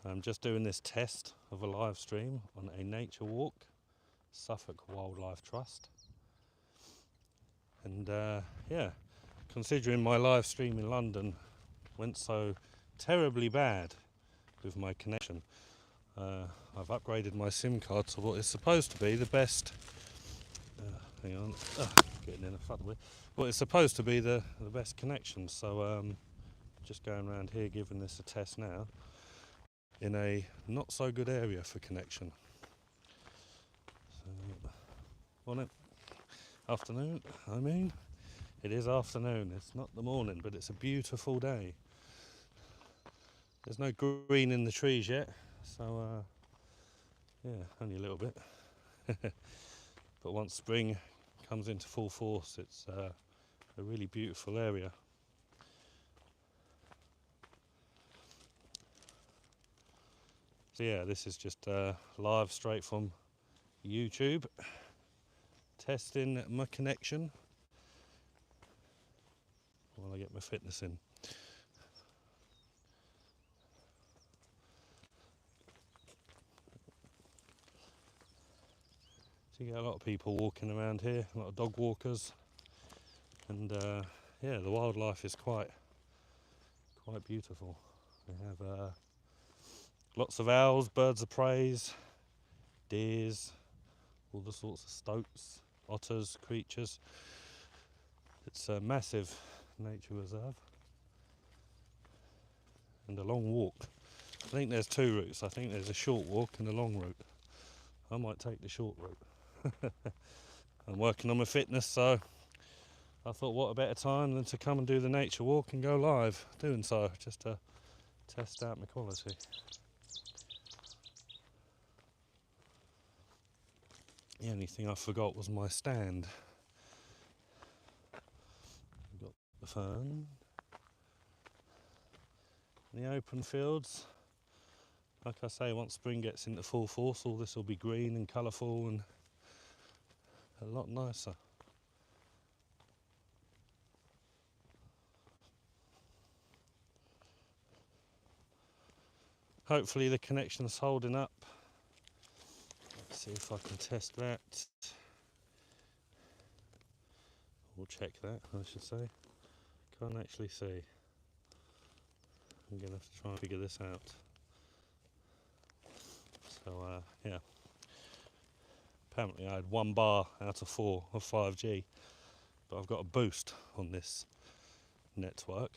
I'm just doing this test of a live stream on a nature walk, Suffolk Wildlife Trust. And yeah, considering my live stream in London went so terribly bad with my connection, I've upgraded my SIM card to what is supposed to be the best. Hang on, getting in a fuddle with. What is supposed to be the best connection. So just going around here giving this a test now in a not so good area for connection. So, morning, afternoon. I mean, it is afternoon. It's not the morning, but it's a beautiful day. There's no green in the trees yet, so yeah, only a little bit. But once spring comes into full force, it's a really beautiful area. So yeah, this is just live straight from YouTube, testing my connection while I get my fitness in. So you get a lot of people walking around here, a lot of dog walkers, and yeah, the wildlife is quite beautiful. We have lots of owls, birds of prey, deers, all the sorts of stoats, otters, creatures. It's a massive nature reserve and a long walk. I think there's two routes. I think there's a short walk and a long route. I might take the short route. I'm working on my fitness, so I thought what a better time than to come and do the nature walk and go live doing so, just to test out my quality. The only thing I forgot was my stand. We've got the fern, the open fields. Like I say, once spring gets into full force, all this will be green and colourful and a lot nicer. Hopefully the connection's holding up. Let's see if I can test that. We'll check that, I should say. Can't actually see. I'm going to have to try and figure this out. So yeah, apparently I had 1 bar out of 4 of 5G, but I've got a boost on this network,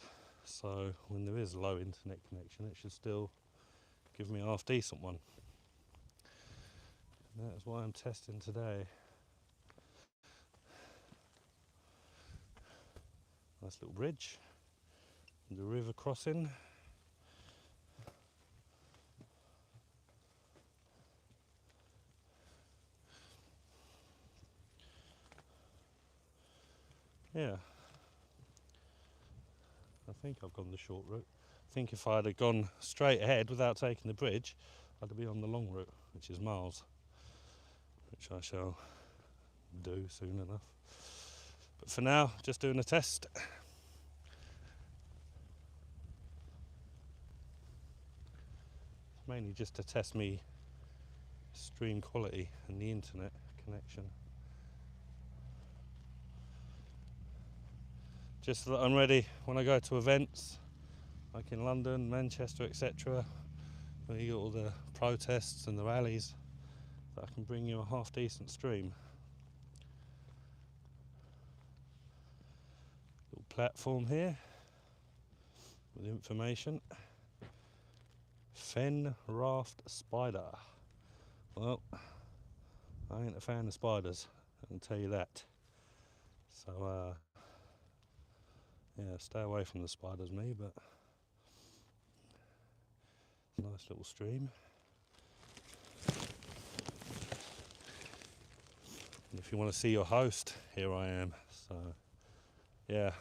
so when there is low internet connection it should still give me a half decent one. And that's why I'm testing today. Nice little bridge and the river crossing. Yeah, I think I've gone the short route. I think if I'd have gone straight ahead without taking the bridge, I'd be on the long route, which is miles, which I shall do soon enough. But for now, just doing a test. Mainly just to test me stream quality and the internet connection. Just so that I'm ready when I go to events like in London, Manchester, etc., where you get all the protests and the rallies, that I can bring you a half decent stream. Little platform here with information. Fen raft spider. Well, I ain't a fan of spiders, I can tell you that. So yeah, stay away from the spiders, me, but it's a nice little stream. And if you want to see your host, here I am. So yeah,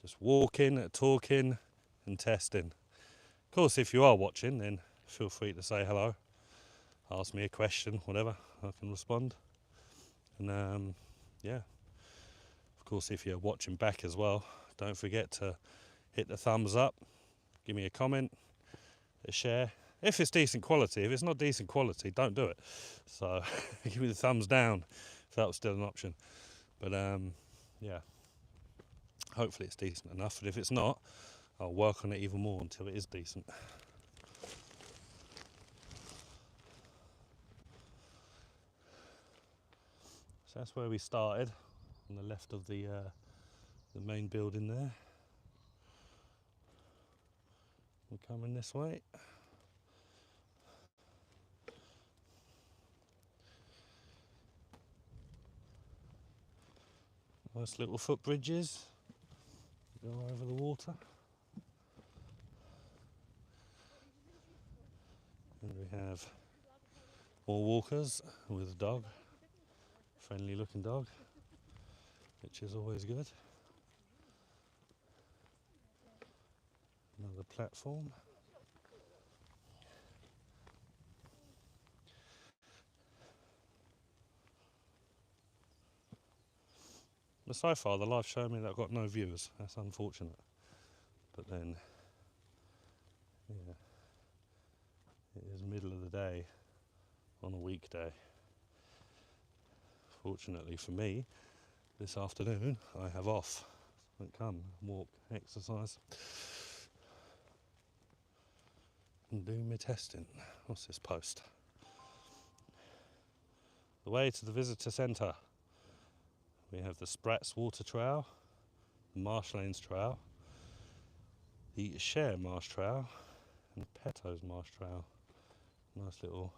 just walking, talking and testing. Of course, if you are watching, then feel free to say hello, ask me a question, whatever, I can respond. And yeah, of course, if you're watching back as well, don't forget to hit the thumbs up, give me a comment, a share. If it's decent quality. If it's not decent quality, don't do it. So give me the thumbs down if that was still an option. But yeah, hopefully it's decent enough. And if it's not, I'll work on it even more until it is decent. So that's where we started, on the left of the main building there. We're coming this way. Nice little footbridges, go over the water. And we have more walkers with a dog, friendly looking dog, which is always good. Another platform. But so far the live showed me that I've got no viewers. That's unfortunate. But then, yeah, it is middle of the day on a weekday. Fortunately for me, this afternoon I have off. So I can come, walk, exercise, and do my testing. What's this post? The way to the visitor centre. We have the Sprats Water Trail, the Marsh Lanes Trail, the Share Marsh Trail, and Peto's Marsh Trail. Nice little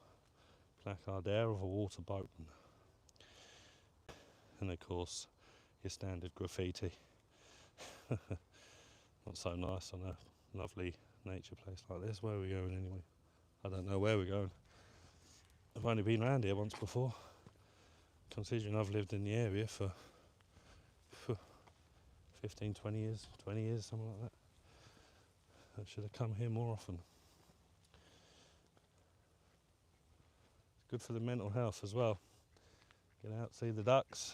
placard there of a water boatman. And of course, your standard graffiti. Not so nice on a lovely nature place like this. Where are we going anyway? I don't know where we're going. I've only been round here once before, considering I've lived in the area for 15, 20 years, something like that. I should have come here more often. It's good for the mental health as well. Get out, see the ducks,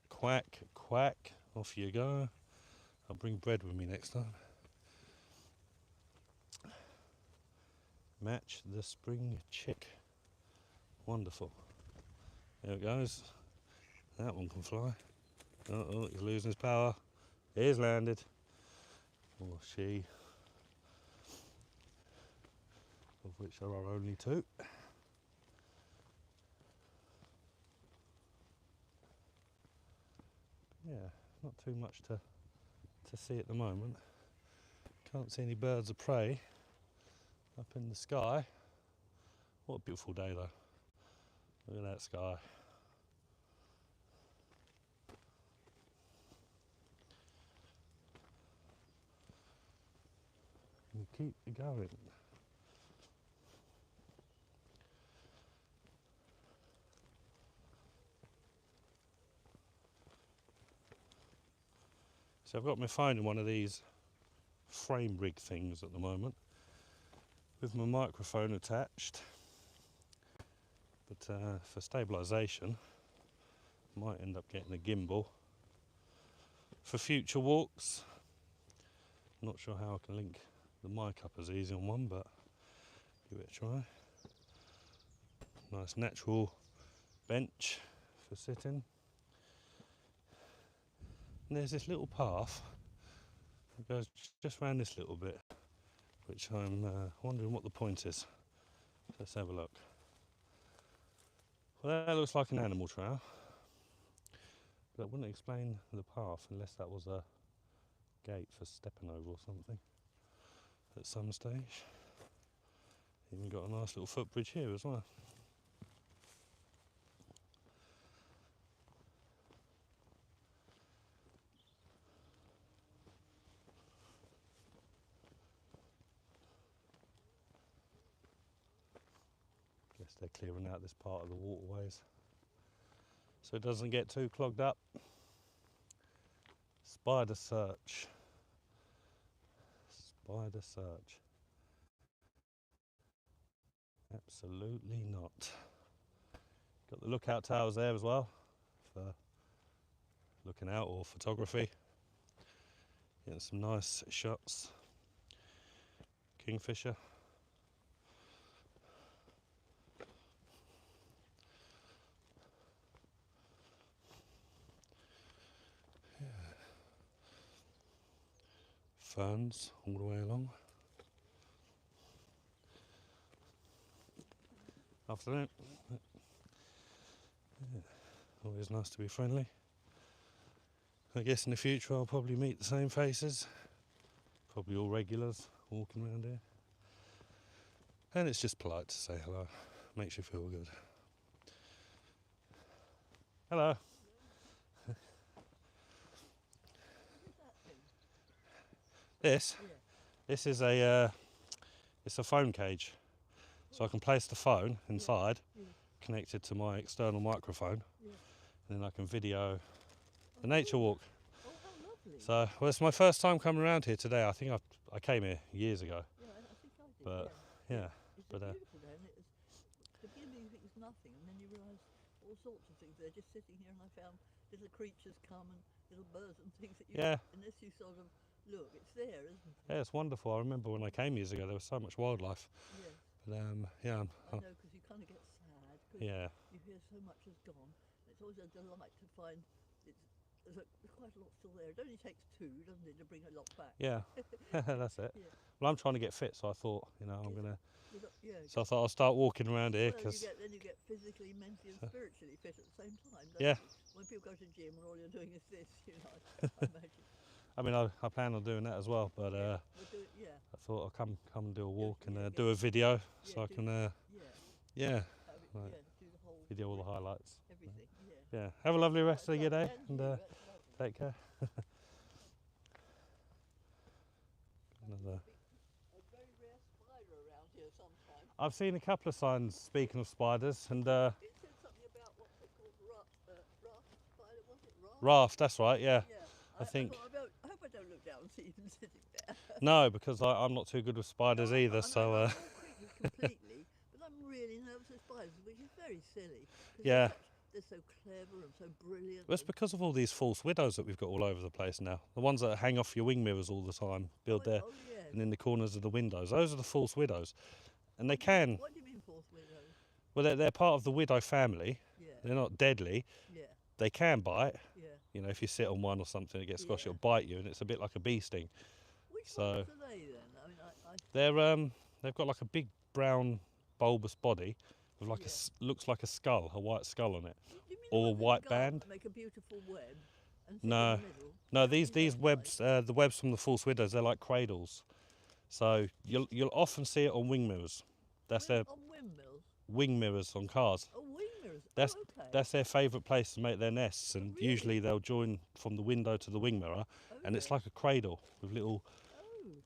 quack, quack, off you go. I'll bring bread with me next time. Match the spring chick. Wonderful. There it goes. That one can fly. Oh, he's losing his power. He's landed. Or she. Of which there are only two. Yeah, not too much to see at the moment. Can't see any birds of prey up in the sky. What a beautiful day though. Look at that sky. And keep going. So I've got my phone in one of these frame rig things at the moment with my microphone attached, but for stabilisation I might end up getting a gimbal for future walks. Not sure how I can link the mic up as easy on one, but give it a try. Nice natural bench for sitting. And there's this little path that goes just around this little bit, which I'm wondering what the point is. Let's have a look. Well, that looks like an animal trail, but it wouldn't explain the path unless that was a gate for stepping over or something at some stage. Even got a nice little footbridge here as well. Guess they're clearing out this part of the waterways so it doesn't get too clogged up. Spider search. Spider search. Absolutely not. Got the lookout towers there as well for looking out or photography. Getting some nice shots. Kingfisher ferns all the way along. Afternoon. Yeah. Always nice to be friendly. I guess in the future I'll probably meet the same faces. Probably all regulars walking around here. And it's just polite to say hello. Makes you feel good. Hello. This is it's a phone cage. So I can place the phone inside, connected to my external microphone, and then I can video the nature walk. Oh, how lovely. So, well, it's my first time coming around here today. I think I came here years ago. Yeah, I think I did. But, yeah. It's but, beautiful there, and the beginning you think it's nothing, and then you realise all sorts of things there. Just sitting here, and I found little creatures come and little birds and things that you, unless you sort of look, it's there, isn't it? Yeah, it's wonderful. I remember when I came years ago, there was so much wildlife. Yes. But, I know, because you kind of get sad, because you hear so much has gone. It's always a delight to find there's quite a lot still there. It only takes two, doesn't it, to bring a lot back? Yeah, that's it. Yeah. Well, I'm trying to get fit, so I thought, I'm going to... Yeah. So I thought I'll start walking around here, because... Then you get physically, mentally and spiritually fit at the same time, don't Yeah. you? When people go to the gym and all you're doing is this, I imagine. I mean, I plan on doing that as well, but Yeah. I thought I'll come and do a walk and do a video, so I can, do the whole video all the highlights. everything. Yeah, have a lovely rest of your day, and take care. Another. A very rare spider around here sometimes. I've seen a couple of signs, speaking of spiders, and It said something about what's it called, raft spider, was it raft? raft, that's right, yeah. I think. I hope I don't look down and see them sitting there. No, because I'm not too good with spiders either, I'm so... not completely, but I'm really nervous with spiders, which is very silly. 'Cause Yeah. They're so clever and so brilliant. Well, it's because of all these false widows that we've got all over the place now. The ones that hang off your wing mirrors all the time, build there, and in the corners of the windows. Those are the false widows. And they can... What do you mean false widows? Well, they're part of the widow family. Yeah. They're not deadly. Yeah. They can bite. Yeah. You know, if you sit on one or something, it gets squashed, it'll bite you, and it's a bit like a bee sting. Which So ones are they then? I mean, they've got like a big brown bulbous body with like looks like a skull, a white skull on it, do you mean or a the ones in the white garden band. that make a beautiful web and sit No. in the middle? No, these webs, the webs from the false widows, they're like cradles. So you'll often see it on wing mirrors. That's their On windmills? wing mirrors on cars. Oh, wing mirrors. That's okay. that's their favourite place to make their nests, and really? usually they'll join from the window to the wing mirror, and it's like a cradle with little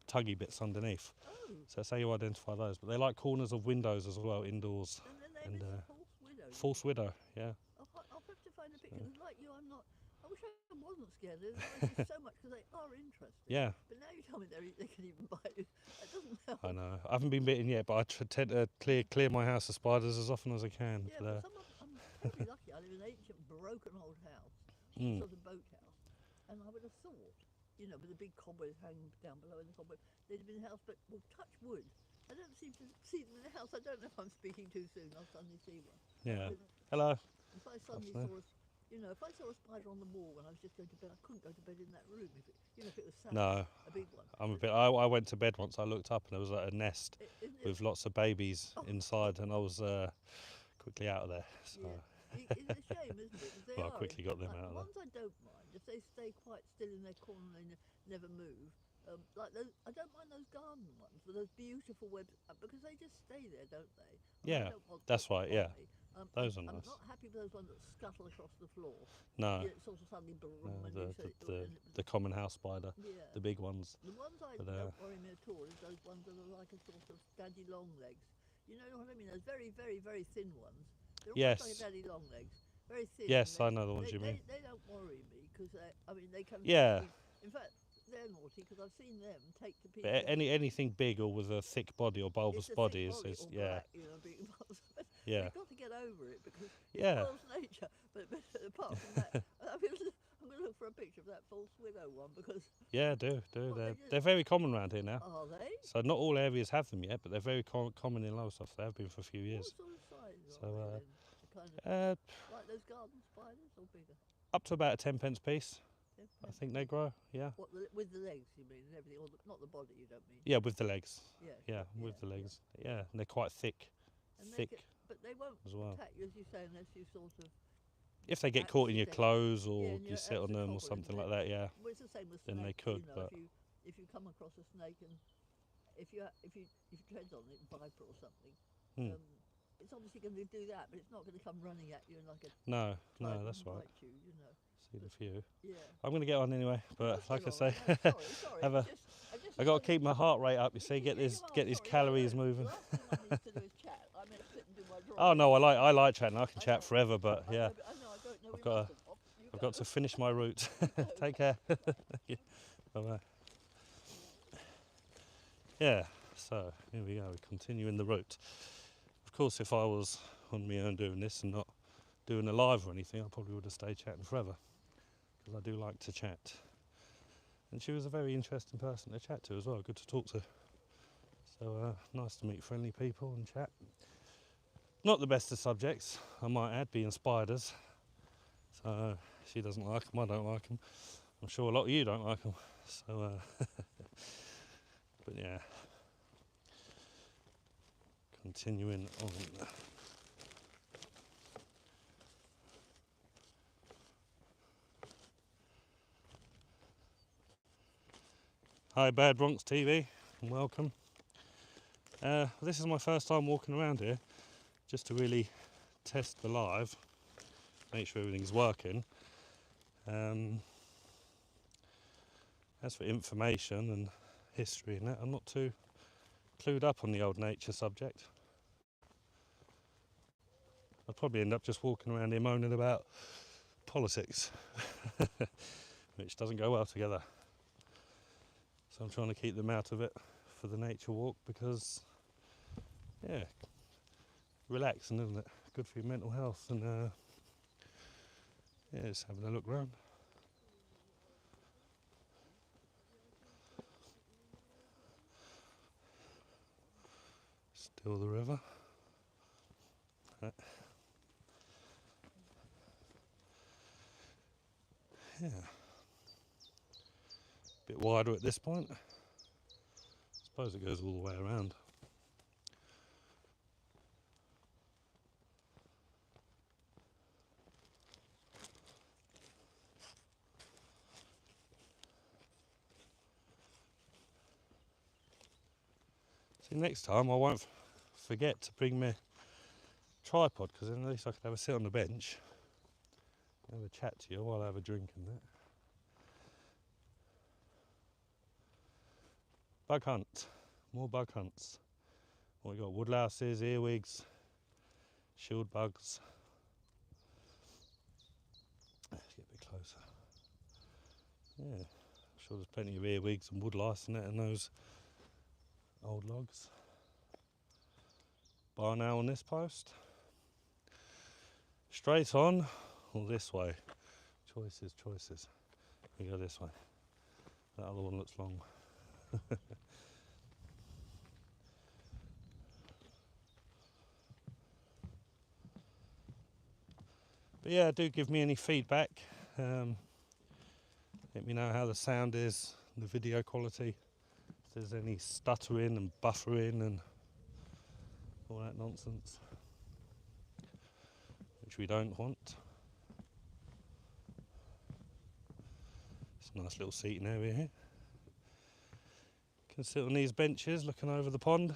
tuggy bits underneath. Oh. So that's how you identify those. But they like corners of windows as well, indoors. And their name is false widow. False widow, yeah. I'll have to find a picture. 'Cause like you, I'm not. I wish I wasn't scared. There's so much because they are interesting. Yeah. But now you tell me they can even bite you. That doesn't help. I know. I haven't been bitten yet, but I tend to clear my house of spiders as often as I can. Yeah, But, but I'm terribly lucky. I live in an ancient, broken old house, Mm. sort of boathouse, and I would have thought, with the big cobwebs hanging down below in the cobweb, they'd have been in the house. But well, touch wood, I don't seem to see them in the house. I don't know if I'm speaking too soon. I'll suddenly see one. yeah. Hello. If I suddenly saw if I saw a spider on the wall when I was just going to bed, I couldn't go to bed in that room if it was sat, No. a big one. I went to bed once. I looked up and there was like a nest with lots of babies inside, and I was quickly out of there. So. Yeah. It's a shame, isn't it? 'Cause they Well, I are quickly got them out of the there. ones I don't mind, if they stay quite still in their corner and they never move. Like those, I don't mind those garden ones with those beautiful webs because they just stay there, don't they? Yeah, that's right, yeah. Those are I'm nice. not happy with those ones that scuttle across the floor. No. Yeah, sort of suddenly The common house spider, yeah. the big ones. The ones I But, don't worry me at all is those ones that are like a sort of daddy long legs. You know what I mean? Those very, very, very thin ones. They're almost like a daddy long legs. Very thin. Yes, I know the ones you mean. They don't worry me because they can. Yeah. In fact, they're naughty because I've seen them take to people. But anything big or with a thick body or bulbous It's a body thick is or yeah. black, big ones. Yeah. You've got to get over it because Yeah. it spoils nature. But apart from that, I'm going to look for a picture of that false widow one because. Yeah, do. Well, They're very common around here now. Are they? So not all areas have them yet, but they're very common in Lowestoft. They have been for a few years. What sort of size So, are they then? Kind of Uh, like those garden spiders or bigger? up to about a 10 pence piece. I think they grow. Yeah. What, with the legs, you mean, and everything, or not the body, you don't mean? Yeah, with the legs. Yeah. Yeah, with the legs. Yeah, and they're quite thick. And Thick but they won't as well. attack you, as you say, unless you sort of. If they get caught in your clothes or you sit on them or trouble, something like that, yeah. Well, it's the same with Then snakes. they could, you know, but if you come across a snake and if you tread on it, viper or something, it's obviously going to do that, but it's not going to come running at you and like a no, that's right. bite you, you know. Seen a few. Yeah. I'm going to get on anyway, but like I say, sorry. I got to keep my heart rate up. You see, get these calories moving. The last thing I need to do is chat. I mean, sit and do my drawing. Oh no, I like chatting. I can chat forever, but yeah, I know, I don't know. I've got to finish my route. Take care. Bye bye. Yeah, so here we go. We continue in the route. Of course, if I was on my own doing this and not doing a live or anything, I probably would have stayed chatting forever, because I do like to chat. And she was a very interesting person to chat to as well, good to talk to. So nice to meet friendly people and chat. Not the best of subjects, I might add, being spiders. So she doesn't like them, I don't like them. I'm sure a lot of you don't like them. So, but yeah. Continuing on. Hi Bad Bronx TV, and welcome. This is my first time walking around here, just to really test the live, make sure everything's working. As for information and history and that, I'm not too clued up on the old nature subject. I'd probably end up just walking around here moaning about politics, which doesn't go well together. So I'm trying to keep them out of it for the nature walk, because, yeah, relaxing, isn't it? Good for your mental health, and yeah, just having a look round. Still the river. Yeah. Bit wider at this point. Suppose it goes all the way around. See, next time I won't forget to bring my tripod, because then at least I could have a sit on the bench, have a chat to you while I have a drink and that. Bug hunt, more bug hunts. What we got? Woodlouses, earwigs, shield bugs. Let's get a bit closer. Yeah, I'm sure there's plenty of earwigs and woodlice in it, and those old logs. Bar now on this post. Straight on or this way? Choices. We go this way. That other one looks long. But yeah, do give me any feedback. Let me know how the sound is, the video quality, if there's any stuttering and buffering and all that nonsense, which we don't want. It's a nice little seating area here. Can sit on these benches looking over the pond.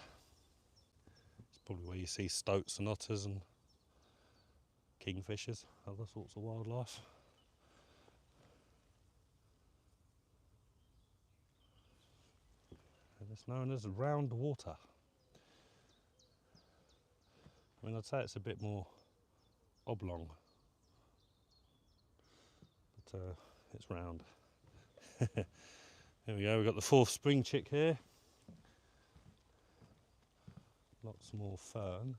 It's probably where you see stoats and otters and kingfishers, other sorts of wildlife. And it's known as round water. I mean, I'd say it's a bit more oblong, but it's round. There we go, we've got the fourth spring chick here. Lots more fern.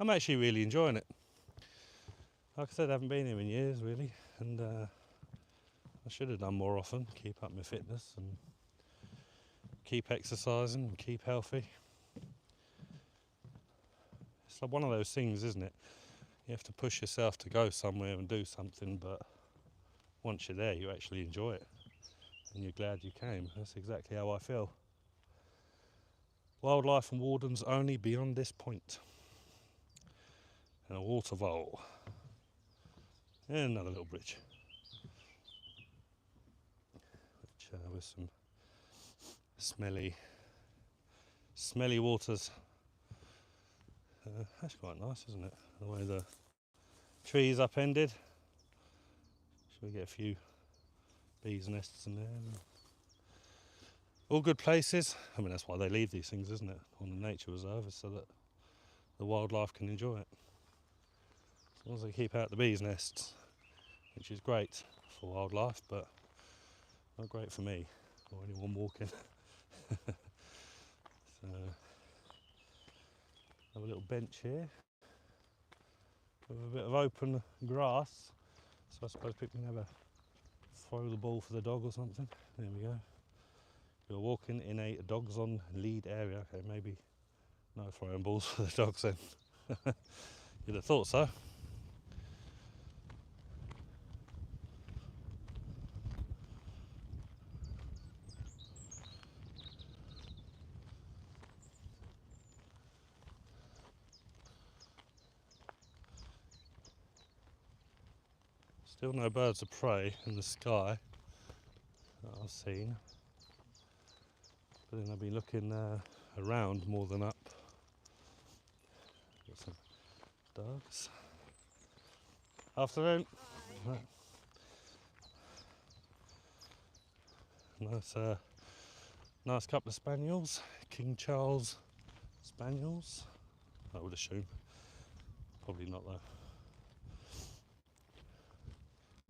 I'm actually really enjoying it. Like I said, I haven't been here in years really, and I should have done more often, keep up my fitness and keep exercising and keep healthy. It's like one of those things, isn't it? You have to push yourself to go somewhere and do something, but once you're there, you actually enjoy it, and you're glad you came. That's exactly how I feel. Wildlife and Wardens only beyond this point. And a water vole. And another little bridge. Which with some smelly waters. That's quite nice, isn't it? The way the trees upended. Should we get a few bees' nests in there? All good places. I mean, that's why they leave these things, isn't it? On the nature reserve, is so that the wildlife can enjoy it. As long as they keep out the bees' nests, which is great for wildlife, but not great for me or anyone walking. So, have a little bench here with a bit of open grass. So I suppose people can have a throw the ball for the dog or something. There we go. You're walking in a dogs on lead area. Okay, maybe no throwing balls for the dogs then. You'd have thought so. Still no birds of prey in the sky that I've seen. But then I'll be looking around more than up. Got some dogs. Afternoon. Right. Nice couple of spaniels, King Charles spaniels, I would assume. Probably not though.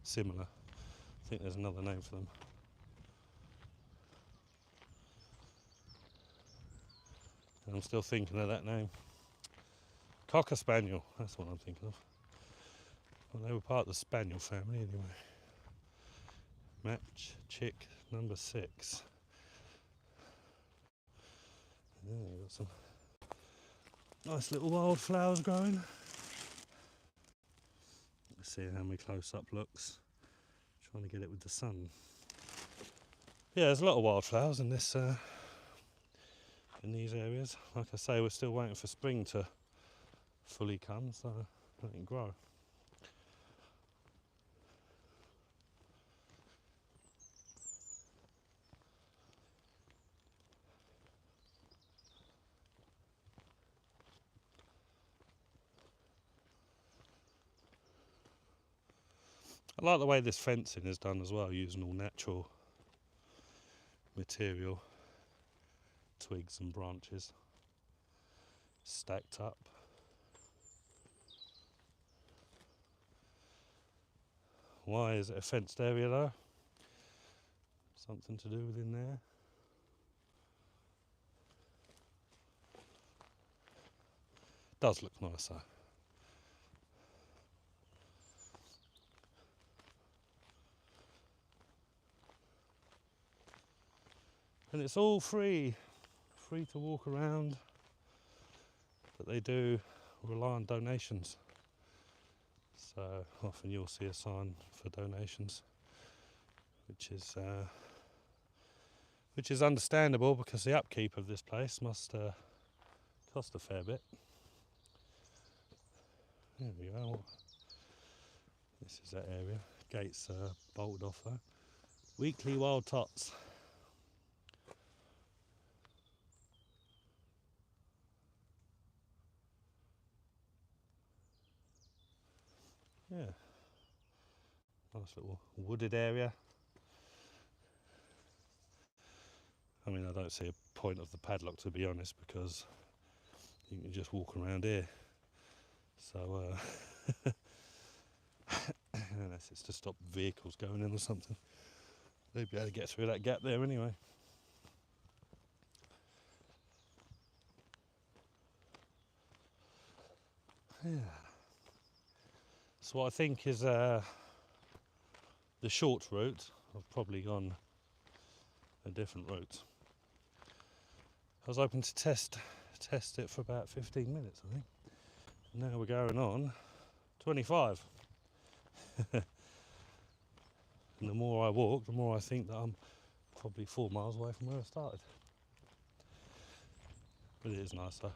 Similar. I think there's another name for them. And I'm still thinking of that name. Cocker Spaniel, that's what I'm thinking of. Well, they were part of the Spaniel family anyway. Match chick number 6. Yeah, you've got some nice little wildflowers growing. Let's see how my close-up looks. Trying to get it with the sun. Yeah, there's a lot of wildflowers in this in these areas. Like I say, we're still waiting for spring to fully come, so let it grow. I like the way this fencing is done as well, using all natural material, twigs and branches stacked up. Why is it a fenced area though? Something to do within there. Does look nice though. And it's all free to walk around, but they do rely on donations. So often you'll see a sign for donations, which is understandable because the upkeep of this place must cost a fair bit. There we go. This is that area. Gates are bolted off though. Weekly wild tots. Yeah. Nice little wooded area. I mean, I don't see a point of the padlock to be honest, because you can just walk around here. So, unless it's to stop vehicles going in or something, they'd be able to get through that gap there anyway. Yeah. So what I think is the short route. I've probably gone a different route. I was hoping to test it for about 15 minutes, I think. Now we're going on 25. And the more I walk, the more I think that I'm probably 4 miles away from where I started. But it is nice though.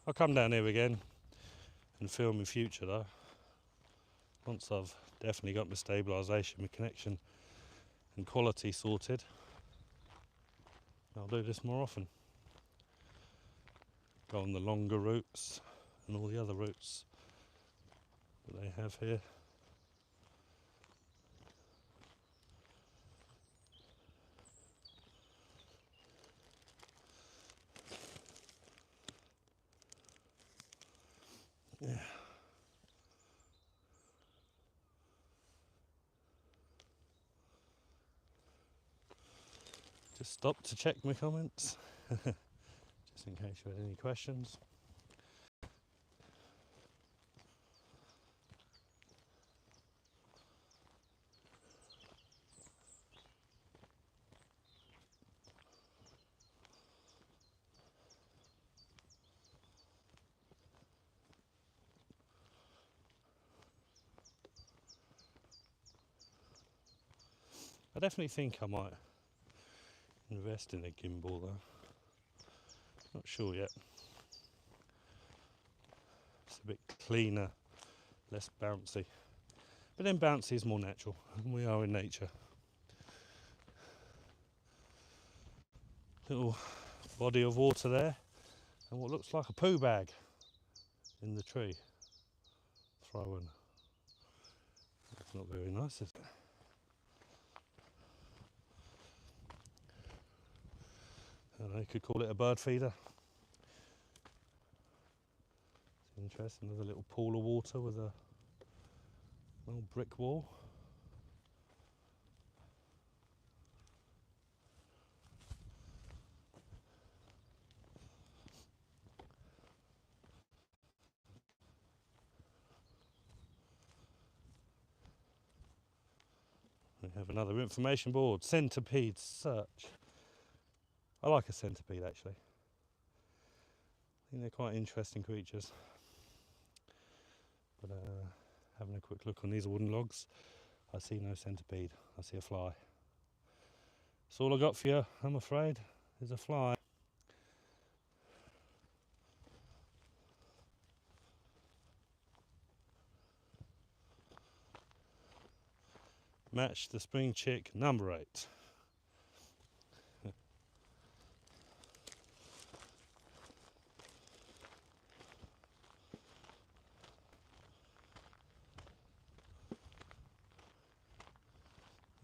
I'll come down here again and film in future though. Once I've definitely got my stabilisation, my connection and quality sorted, I'll do this more often. Go on the longer routes and all the other routes that they have here. Yeah. Just stop to check my comments, just in case you had any questions. I definitely think I might invest in a gimbal though. Not sure yet. It's a bit cleaner, less bouncy. But then bouncy is more natural, and we are in nature. Little body of water there, and what looks like a poo bag in the tree. Throw in. That's not very nice, is it? I don't know, you could call it a bird feeder. It's interesting, there's a little pool of water with a little brick wall. We have another information board, centipede search. I like a centipede actually. I think they're quite interesting creatures. But having a quick look on these wooden logs, I see no centipede, I see a fly. That's all I got for you, I'm afraid, is a fly. Match the spring chick number 8.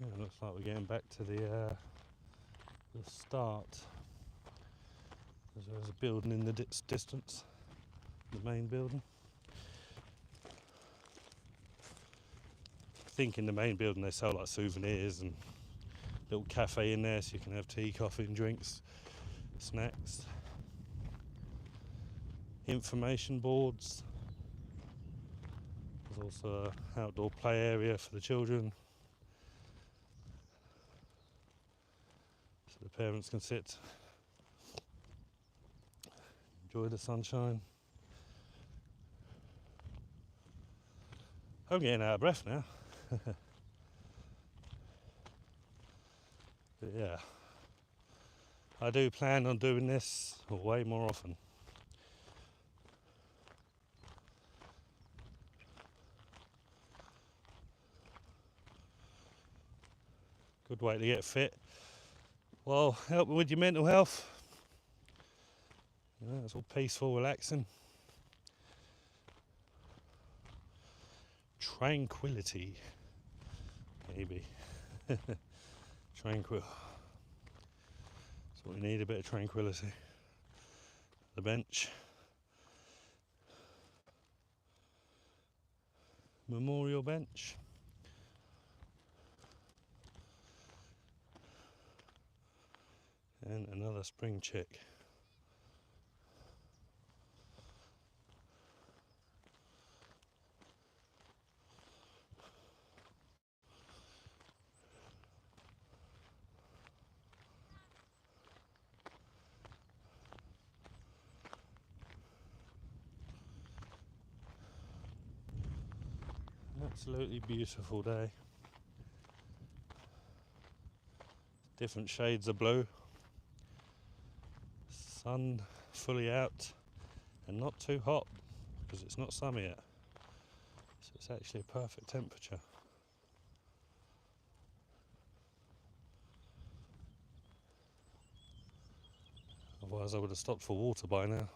Yeah, it looks like we're getting back to the start. There's a building in the distance, the main building. I think in the main building they sell like souvenirs and little cafe in there so you can have tea, coffee and drinks, snacks. Information boards. There's also an outdoor play area for the children, so the parents can sit, enjoy the sunshine. I'm getting out of breath now. But yeah, I do plan on doing this way more often. Good way to get fit. Well, helping with your mental health. You know, it's all peaceful, relaxing. Tranquility, maybe. Tranquil. That's what we need, a bit of tranquility. The bench. Memorial bench. And another spring chick. Absolutely beautiful day. Different shades of blue. Sun fully out and not too hot because it's not summer yet. So it's actually a perfect temperature. Otherwise I would have stopped for water by now.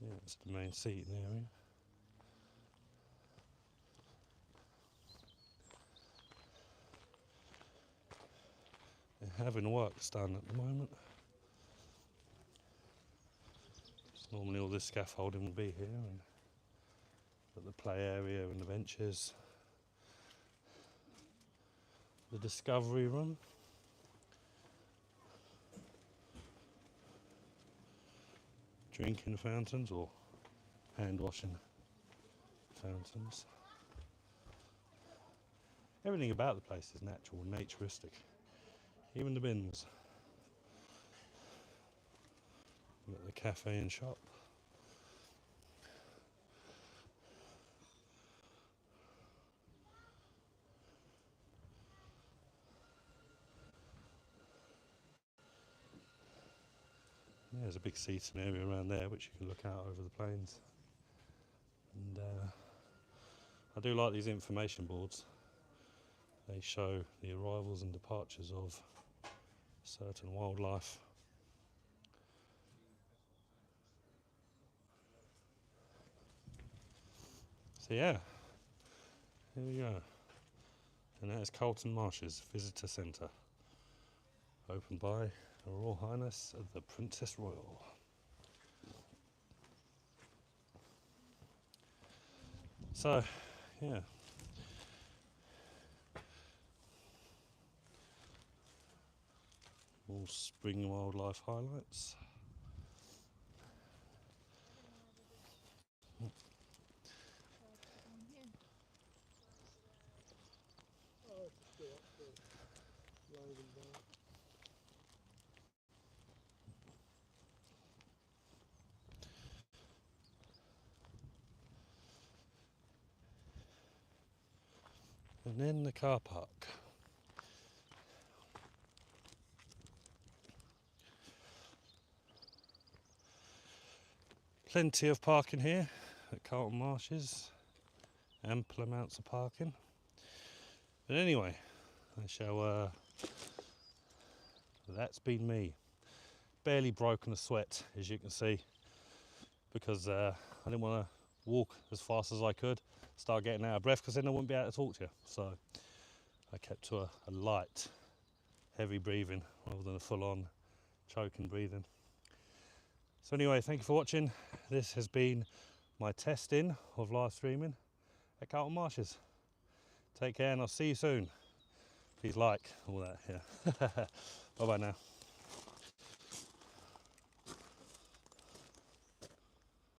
Yeah, it's the main seating area. They're having works done at the moment. So normally all this scaffolding would be here, and but the play area and the benches, the discovery room. Drinking fountains or hand washing fountains. Everything about the place is natural and naturistic. Even the bins. We've got the cafe and shop. There's a big seating area around there which you can look out over the plains. And I do like these information boards. They show the arrivals and departures of certain wildlife. So yeah, here we go. And that is Carlton Marshes Visitor Centre, opened by Her Royal Highness the Princess Royal. So, yeah. All spring wildlife highlights. And then the car park. Plenty of parking here at Carlton Marshes. Ample amounts of parking. But anyway, I shall. That's been me. Barely broken a sweat, as you can see, because I didn't want to walk as fast as I could, start getting out of breath, because then I wouldn't be able to talk to you. So I kept to a light, heavy breathing rather than a full-on choking breathing. So anyway, thank you for watching. This has been my testing of live streaming at Carlton Marshes. Take care and I'll see you soon. Please like all that, yeah. Bye bye now.